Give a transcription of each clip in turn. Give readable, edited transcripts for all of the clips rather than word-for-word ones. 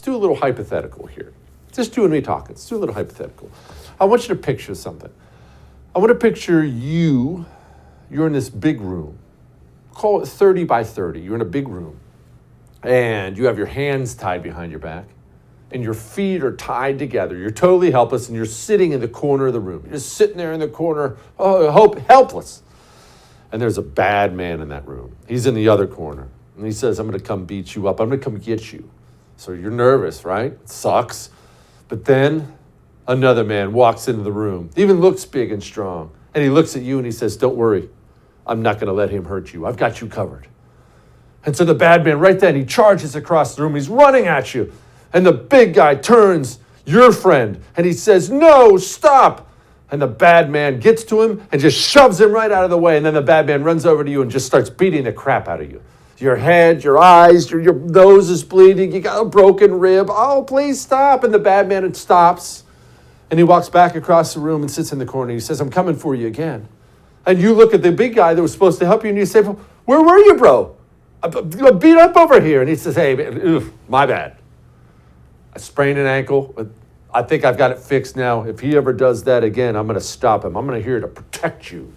do a little hypothetical here. Just you and me talking. Let's do a little hypothetical. I want you to picture something. I want to picture you're in this big room. Call it 30 by 30. You're in a big room. And you have your hands tied behind your back. And your feet are tied together. You're totally helpless, and you're sitting in the corner of the room. You're just sitting there in the corner, helpless. And there's a bad man in that room. He's in the other corner. And he says, I'm going to come beat you up. I'm going to come get you. So you're nervous, right? It sucks. But then another man walks into the room, even looks big and strong. And he looks at you and he says, don't worry. I'm not going to let him hurt you. I've got you covered. And so the bad man, right then, he charges across the room. He's running at you. And the big guy turns, your friend, and he says, no, stop. And the bad man gets to him and just shoves him right out of the way. And then the bad man runs over to you and just starts beating the crap out of you. Your head, your eyes, your nose is bleeding. You got a broken rib. Oh, please stop. And the bad man stops. And he walks back across the room and sits in the corner. He says, I'm coming for you again. And you look at the big guy that was supposed to help you and you say, well, where were you, bro? I'm beat up over here. And he says, hey, my bad. I sprained an ankle. I think I've got it fixed now. If he ever does that again, I'm going to stop him. I'm going to here to protect you.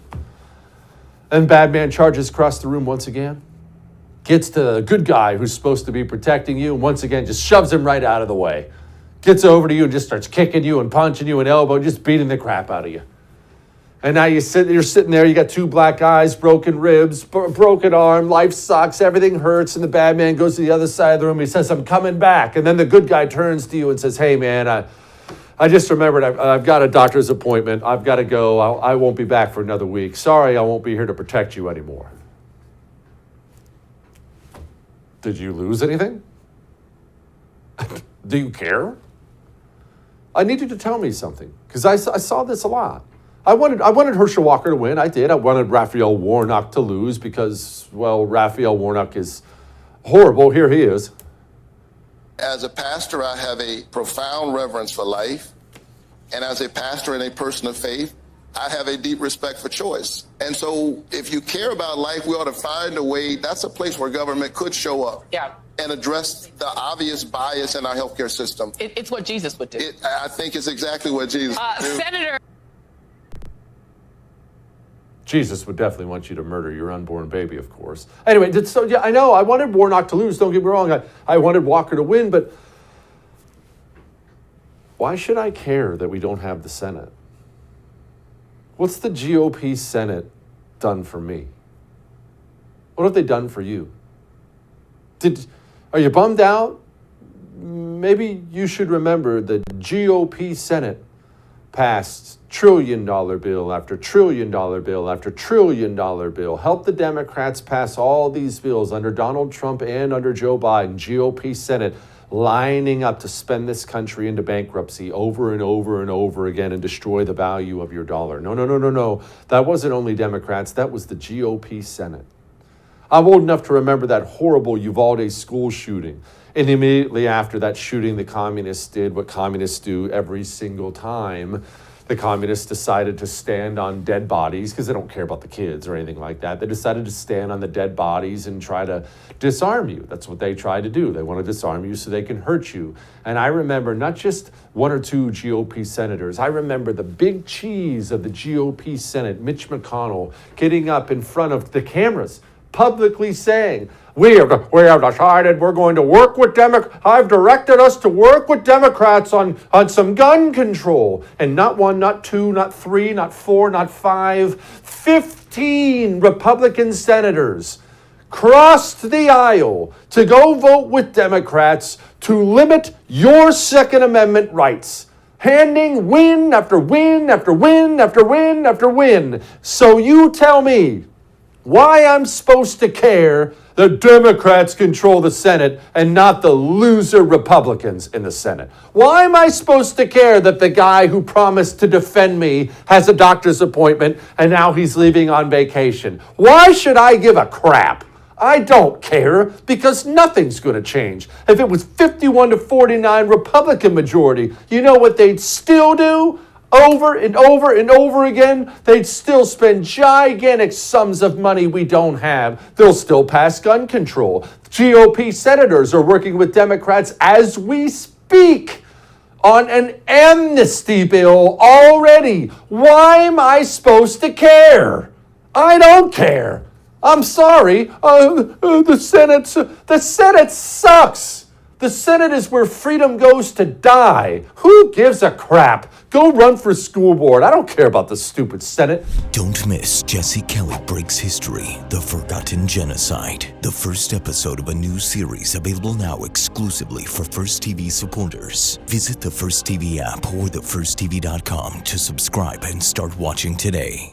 And bad man charges across the room once again. Gets to the good guy who's supposed to be protecting you, and once again just shoves him right out of the way. Gets over to you and just starts kicking you and punching you and elbow, just beating the crap out of you. And now you're sitting there, you got two black eyes, broken ribs, broken arm, life sucks, everything hurts, and the bad man goes to the other side of the room. He says, I'm coming back. And then the good guy turns to you and says, hey, man, I just remembered I've got a doctor's appointment. I've got to go. I won't be back for another week. Sorry, I won't be here to protect you anymore. Did you lose anything? Do you care? I need you to tell me something, because I saw this a lot. I wanted Herschel Walker to win. I did. I wanted Raphael Warnock to lose because, well, Raphael Warnock is horrible. Here he is. As a pastor, I have a profound reverence for life. And as a pastor and a person of faith, I have a deep respect for choice. And so if you care about life, we ought to find a way. That's a place where government could show up and address the obvious bias in our healthcare system. It's what Jesus would do. I think it's exactly what Jesus would do. Senator. Jesus would definitely want you to murder your unborn baby, of course. Anyway, so yeah, I know I wanted Warnock to lose. Don't get me wrong. I wanted Walker to win, but why should I care that we don't have the Senate? What's the GOP Senate done for me? What have they done for you? Are you bummed out? Maybe you should remember the GOP Senate passed $1 trillion bill after $1 trillion bill after $1 trillion bill. Helped the Democrats pass all these bills under Donald Trump and under Joe Biden. GOP Senate lining up to spend this country into bankruptcy over and over and over again and destroy the value of your dollar. No. That wasn't only Democrats. That was the GOP Senate. I'm old enough to remember that horrible Uvalde school shooting. And immediately after that shooting, the communists did what communists do every single time. The communists decided to stand on dead bodies because they don't care about the kids or anything like that. They decided to stand on the dead bodies and try to disarm you. That's what they try to do. They want to disarm you so they can hurt you. And I remember not just one or two GOP senators. I remember the big cheese of the GOP Senate, Mitch McConnell, getting up in front of the cameras, publicly saying, we have decided we're going to work with Democrats. I've directed us to work with Democrats on some gun control. And not one, not two, not three, not four, not five, 15 Republican senators crossed the aisle to go vote with Democrats to limit your Second Amendment rights, handing win after win after win after win after win. So you tell me why I'm supposed to care the Democrats control the Senate and not the loser Republicans in the Senate. Why am I supposed to care that the guy who promised to defend me has a doctor's appointment and now he's leaving on vacation? Why should I give a crap? I don't care because nothing's going to change. If it was 51-49 Republican majority, you know what they'd still do? over and over and over again, they'd still spend gigantic sums of money we don't have. They'll still pass gun control. GOP senators are working with Democrats as we speak on an amnesty bill already. Why am I supposed to care? I don't care. I'm sorry. The Senate sucks. The Senate is where freedom goes to die. Who gives a crap? Go run for school board. I don't care about the stupid Senate. Don't miss Jesse Kelly Breaks History, The Forgotten Genocide. The first episode of a new series available now exclusively for First TV supporters. Visit the First TV app or thefirsttv.com to subscribe and start watching today.